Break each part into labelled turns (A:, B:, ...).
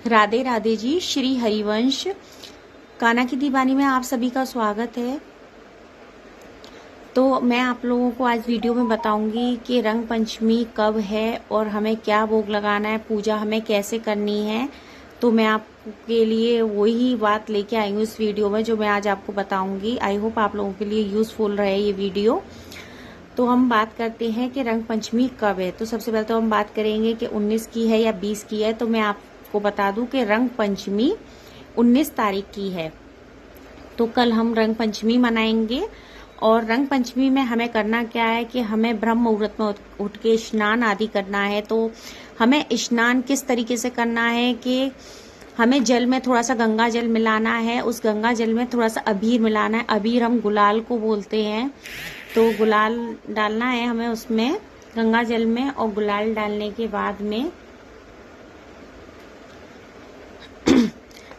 A: राधे राधे जी। श्री हरिवंश कान्हा की दीवानी में आप सभी का स्वागत है। तो मैं आप लोगों को आज वीडियो में बताऊंगी कि रंग पंचमी कब है और हमें क्या भोग लगाना है, पूजा हमें कैसे करनी है। तो मैं आपके लिए वही बात लेके आई हूँ इस वीडियो में जो मैं आज आपको बताऊंगी। आई होप आप लोगों के लिए यूजफुल रहे ये वीडियो। तो हम बात करते हैं कि रंग पंचमी कब है। तो सबसे पहले तो हम बात करेंगे कि 19 की है या 20 की है। तो मैं आपको बता दूं कि रंग पंचमी 19 तारीख की है। तो कल हम रंग पंचमी मनाएंगे। और रंग पंचमी में हमें करना क्या है कि हमें ब्रह्म मुहूर्त में उठ के स्नान आदि करना है। तो हमें स्नान किस तरीके से करना है कि हमें जल में थोड़ा सा गंगा जल मिलाना है, उस गंगा जल में थोड़ा सा अबीर मिलाना है। अबीर हम गुलाल को बोलते हैं। तो गुलाल डालना है हमें उसमें गंगा जल में, और गुलाल डालने के बाद में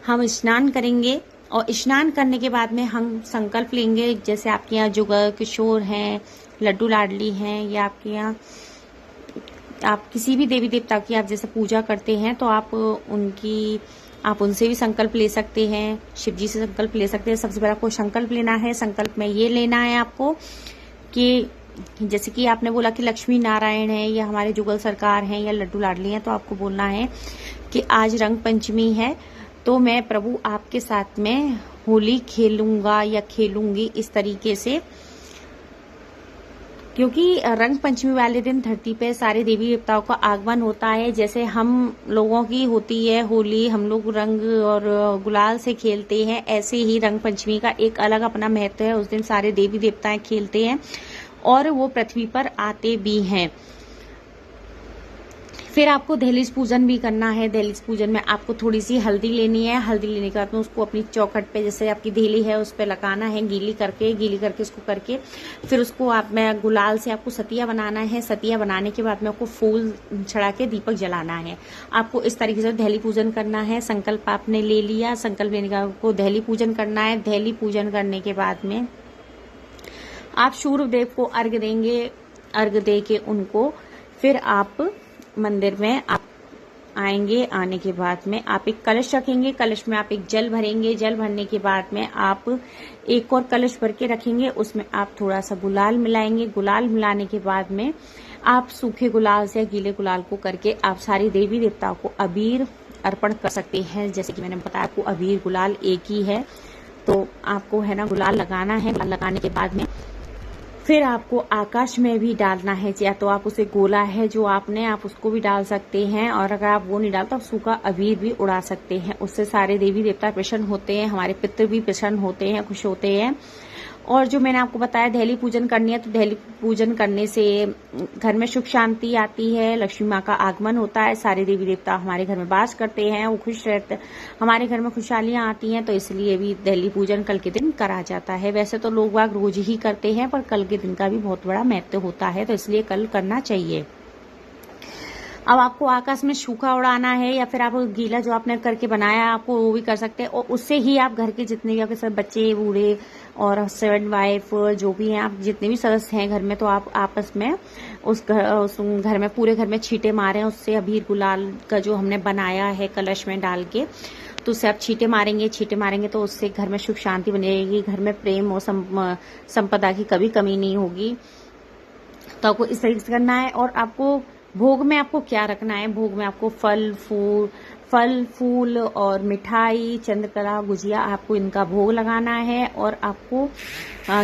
A: हम स्नान करेंगे। और स्नान करने के बाद में हम संकल्प लेंगे। जैसे आपके यहाँ जुगर किशोर हैं, लड्डू लाडली हैं, या आपके यहाँ आप किसी भी देवी देवता की आप जैसे पूजा करते हैं तो आप उनसे भी संकल्प ले सकते हैं। शिव जी से संकल्प ले सकते हैं। सबसे पहले आपको संकल्प लेना है। संकल्प में ये लेना है आपको कि जैसे कि आपने बोला कि लक्ष्मी नारायण है या हमारे जुगल सरकार हैं या लड्डू लाडली हैं, तो आपको बोलना है कि आज रंग पंचमी है तो मैं प्रभु आपके साथ में होली खेलूंगा या खेलूंगी, इस तरीके से। क्योंकि रंग पंचमी वाले दिन धरती पे सारे देवी देवताओं का आगमन होता है। जैसे हम लोगों की होती है होली, हम लोग रंग और गुलाल से खेलते हैं, ऐसे ही रंग पंचमी का एक अलग अपना महत्व है। उस दिन सारे देवी देवताएं खेलते हैं और वो पृथ्वी पर आते भी हैं। फिर आपको दहलीज पूजन भी करना है। दहलीज पूजन में आपको थोड़ी सी हल्दी लेनी है। हल्दी लेने के बाद में उसको अपनी चौखट पे, जैसे आपकी देहली है उस पे लगाना है, गीली करके उसको करके फिर उसको आप में गुलाल से आपको सतिया बनाना है। सतिया बनाने के बाद में आपको फूल चढ़ा के दीपक जलाना है। आपको इस तरीके से दहली पूजन करना है। संकल्प आपने ले लिया, संकल्प लेने के बाद आपको दहली पूजन करना है। दहली पूजन करने के बाद में आप सूर्य देव को अर्घ देंगे। अर्घ दे के उनको फिर आप मंदिर में आप आएंगे। आने के बाद में आप एक कलश रखेंगे। कलश में आप एक जल भरेंगे। जल भरने के बाद में आप एक और कलश भर के रखेंगे। उसमें आप थोड़ा सा गुलाल मिलाएंगे। गुलाल मिलाने के बाद में आप सूखे गुलाल से या गीले गुलाल को करके आप सारी देवी देवताओं को अबीर अर्पण कर सकते हैं। जैसे कि मैंने बताया आपको अबीर गुलाल एक ही है, तो आपको है ना गुलाल लगाना है। लगाने के बाद में फिर आपको आकाश में भी डालना है। या तो आप उसे गोला है जो आपने, आप उसको भी डाल सकते हैं, और अगर आप वो नहीं डालते तो सूखा अबीर भी उड़ा सकते हैं। उससे सारे देवी देवता प्रसन्न होते हैं, हमारे पितृ भी प्रसन्न होते हैं, खुश होते हैं। और जो मैंने आपको बताया दहली पूजन करनी है, तो दहली पूजन करने से घर में सुख शांति आती है, लक्ष्मी माँ का आगमन होता है, सारे देवी देवता हमारे घर में वास करते हैं, वो खुश रहते, हमारे घर में खुशहालियां आती हैं। तो इसलिए भी दहली पूजन कल के दिन करा जाता है। वैसे तो लोग बाग रोज ही करते हैं, पर कल के दिन का भी बहुत बड़ा महत्व होता है, तो इसलिए कल करना चाहिए। अब आपको आकाश में सूखा उड़ाना है या फिर आप गीला जो आपने करके बनाया आपको वो भी कर सकते हैं। और उससे ही आप घर के जितने भी आपके सब बच्चे बूढ़े और हस्बैंड वाइफ जो भी हैं, आप जितने भी सदस्य हैं घर में, तो आप आपस में उस घर में पूरे घर में छींटे मारें। उससे अबीर गुलाल का जो हमने बनाया है कलश में डाल के, तो उससे आप छींटे मारेंगे तो उससे घर में सुख शांति बनी रहेगी। घर में प्रेम और संपदा की कभी कमी नहीं होगी। तो आपको इस तरीके से करना है। और आपको भोग में आपको क्या रखना है, भोग में आपको फल फूल और मिठाई, चंद्रकला, गुजिया, आपको इनका भोग लगाना है। और आपको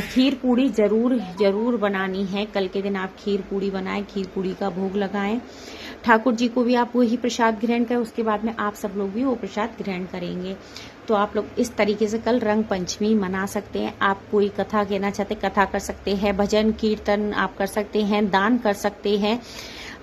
A: खीर पूड़ी जरूर बनानी है। कल के दिन आप खीर पूड़ी बनाएं, खीर पूड़ी का भोग लगाएं। ठाकुर जी को भी आप वही प्रसाद ग्रहण करें, उसके बाद में आप सब लोग भी वो प्रसाद ग्रहण करेंगे। तो आप लोग इस तरीके से कल रंग पंचमी मना सकते हैं। आप कोई कथा कहना चाहते कथा कर सकते हैं, भजन कीर्तन आप कर सकते हैं, दान कर सकते हैं।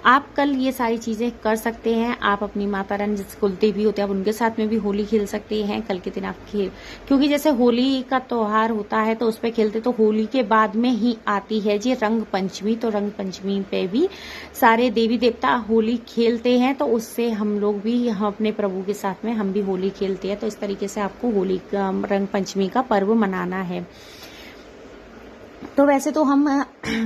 A: आप कल ये सारी चीजें कर सकते हैं। आप अपनी माता रानी जैसे कुलदेवी होते हैं, आप उनके साथ में भी होली खेल सकते हैं कल के दिन। आप क्योंकि जैसे होली का त्योहार होता है तो उस पर खेलते, तो होली के बाद में ही आती है जी रंग पंचमी। तो रंग पंचमी पे भी सारे देवी देवता होली खेलते हैं, तो उससे हम लोग भी अपने प्रभु के साथ में हम भी होली खेलते हैं। तो इस तरीके से आपको होली रंग पंचमी का पर्व मनाना है। तो वैसे तो हम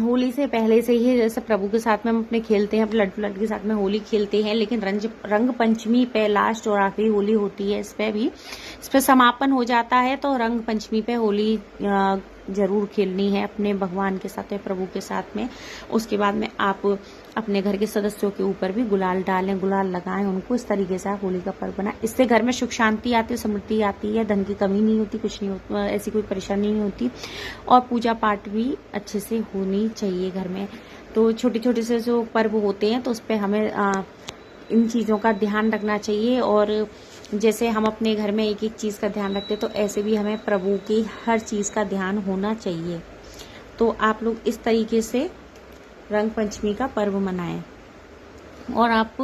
A: होली से पहले से ही जैसे प्रभु के साथ में हम अपने खेलते हैं, अपने लड्डू लड्डू के साथ में होली खेलते हैं, लेकिन रंग पंचमी पे लास्ट और आखिरी होली होती है, इस पे समापन हो जाता है। तो रंग पंचमी पे होली जरूर खेलनी है अपने भगवान के साथ में, प्रभु के साथ में। उसके बाद में आप अपने घर के सदस्यों के ऊपर भी गुलाल डालें, गुलाल लगाएं उनको। इस तरीके से आप होली का पर्व बनाएं। इससे घर में सुख शांति आती है, समृद्धि आती है, धन की कमी नहीं होती, कुछ नहीं होता, ऐसी कोई परेशानी नहीं होती। और पूजा पाठ भी अच्छे से होनी चाहिए घर में। तो छोटे छोटे से जो पर्व होते हैं तो उस पर हमें इन चीज़ों का ध्यान रखना चाहिए। और जैसे हम अपने घर में एक एक चीज़ का ध्यान रखते हैं, तो ऐसे भी हमें प्रभु की हर चीज़ का ध्यान होना चाहिए। तो आप लोग इस तरीके से रंग पंचमी का पर्व मनाएं। और आप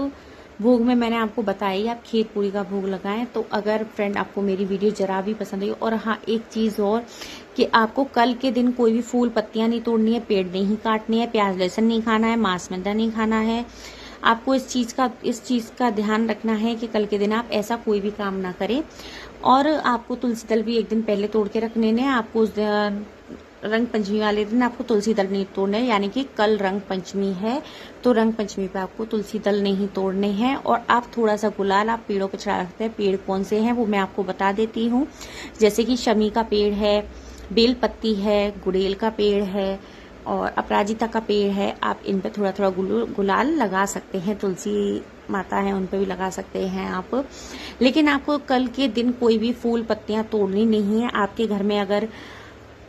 A: भोग में मैंने आपको बताया, आप खीर पूरी का भोग लगाएं। तो अगर फ्रेंड आपको मेरी वीडियो जरा भी पसंद आई, और हाँ एक चीज़ और कि आपको कल के दिन कोई भी फूल पत्तियां नहीं तोड़नी है, पेड़ नहीं काटनी है, प्याज लहसुन नहीं खाना है, मांस मैदा नहीं खाना है। आपको इस चीज़ का ध्यान रखना है कि कल के दिन आप ऐसा कोई भी काम ना करें। और आपको तुलसी दल भी एक दिन पहले तोड़ के रखने हैं। आपको उस रंग पंचमी वाले दिन आपको तुलसी दल नहीं तोड़ने, यानी कि कल रंग पंचमी है तो रंग पंचमी पे आपको तुलसी दल नहीं तोड़ने हैं। और आप थोड़ा सा गुलाल आप पेड़ों पर चढ़ा सकते हैं। पेड़ कौन से हैं वो मैं आपको बता देती हूँ। जैसे कि शमी का पेड़ है, बेल पत्ती है, गुड़ेल का पेड़ है और अपराजिता का पेड़ है। आप इन पे थोड़ा थोड़ा गुलाल लगा सकते हैं। तुलसी माता है उन पे भी लगा सकते हैं आप। लेकिन आपको कल के दिन कोई भी फूल पत्तियां तोड़नी नहीं है। आपके घर में अगर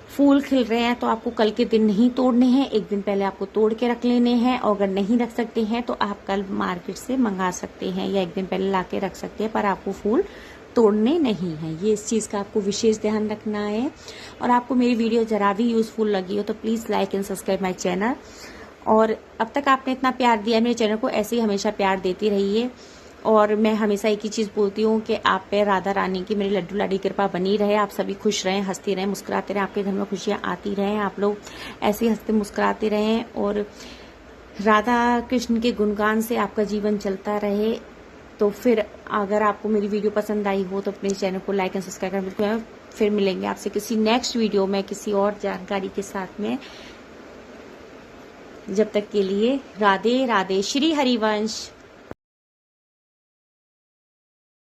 A: फूल खिल रहे हैं तो आपको कल के दिन नहीं तोड़ने हैं, एक दिन पहले आपको तोड़ के रख लेने हैं। और अगर नहीं रख सकते हैं तो आप कल मार्केट से मंगा सकते हैं या एक दिन पहले ला के रख सकते हैं, पर आपको फूल तोड़ने नहीं है। ये इस चीज़ का आपको विशेष ध्यान रखना है। और आपको मेरी वीडियो जरा भी यूजफुल लगी हो तो please like and subscribe my channel. और अब तक आपने इतना प्यार दिया मेरे चैनल को, ऐसे ही हमेशा प्यार देती रहिए। और मैं हमेशा एक ही चीज़ बोलती हूँ कि आप पे राधा रानी की, मेरी लड्डू लाडी कृपा बनी रहे। आप सभी खुश रहें, हंसते रहें, मुस्कुराते रहें, आपके घर में खुशियाँ आती रहें। आप लोग ऐसे ही हंसते मुस्कुराते रहें और राधा कृष्ण के गुणगान से आपका जीवन चलता रहे। तो फिर अगर आपको मेरी वीडियो पसंद आई हो तो अपने चैनल को लाइक एंड सब्सक्राइब करें। फिर मिलेंगे आपसे किसी नेक्स्ट वीडियो में किसी और जानकारी के साथ में। जब तक के लिए राधे राधे। श्री हरिवंश।